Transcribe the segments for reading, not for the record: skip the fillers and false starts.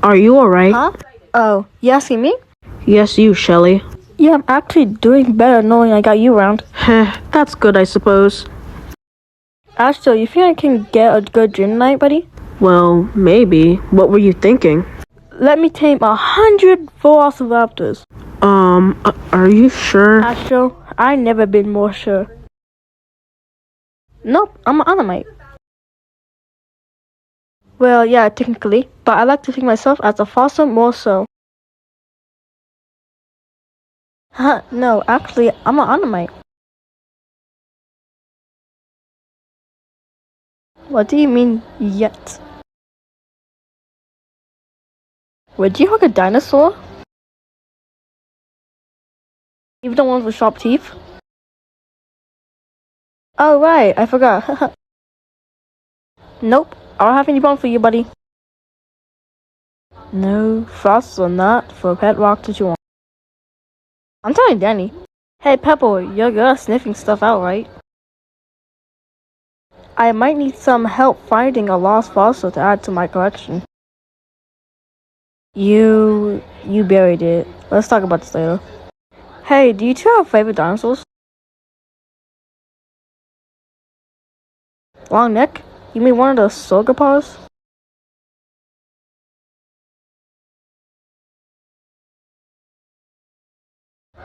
Are you alright? Huh? Oh, you asking me? Yes, you, Shelly. Yeah, I'm actually doing better knowing I got you around. Heh, that's good, I suppose. Astro, you think I can get a good dream tonight, buddy? Well, maybe. What were you thinking? Let me tame 100 velociraptors. Are you sure? Astro, I never been more sure. Nope, I'm an Animite. Well, yeah, technically, but I like to think myself as a fossil more so. Huh, no, actually, I'm an Animite. What do you mean, yet? Would you hug a dinosaur? Even the ones with sharp teeth? Oh, right, I forgot. Nope, I don't have any problem for you, buddy. No, frosts are not for a pet rock to chew on. I'm telling Danny. Hey, Pepper, you're good at sniffing stuff out, right? I might need some help finding a lost fossil to add to my collection. You buried it. Let's talk about this later. Hey, do you two have favorite dinosaurs? Long neck? You mean one of the sauropods?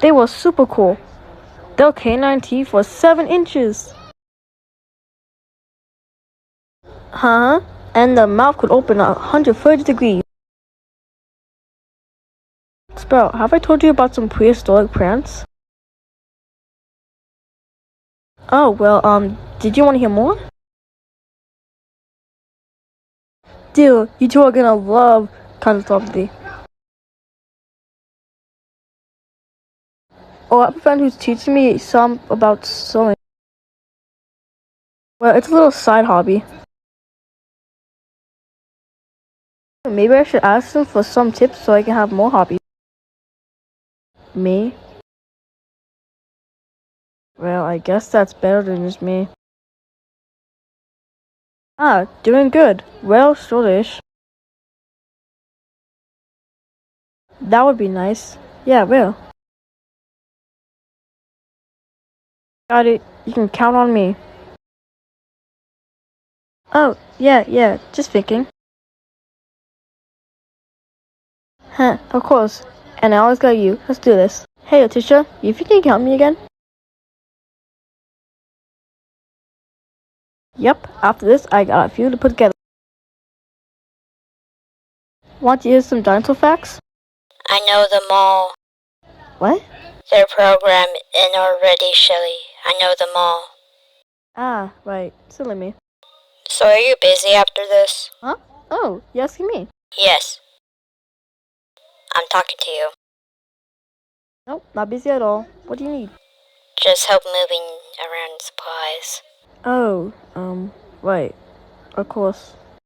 They were super cool. Their canine teeth were 7 inches. Huh? And the mouth could open 130 degrees. Sprout, have I told you about some prehistoric plants? Oh, well, did you want to hear more? Dude, you two are gonna love consultancy. Oh, I have a friend who's teaching me some about sewing. Well, it's a little side hobby. Maybe I should ask them for some tips so I can have more hobbies. Me? Well, I guess that's better than just me. Ah, doing good. Well, shortish. That would be nice. Yeah, will. Got it. You can count on me. Oh, yeah, just thinking. Huh, of course. And I always got you. Let's do this. Hey, Letitia, you think you can count me again? Yep, after this, I got a few to put together. Want to hear some dinosaur facts? I know them all. What? They're programmed in already, Shelly. I know them all. Ah, right. Silly me. So are you busy after this? Huh? Oh, you asking me? Yes. I'm talking to you. Nope, not busy at all. What do you need? Just help moving around supplies. Oh, right. Of course.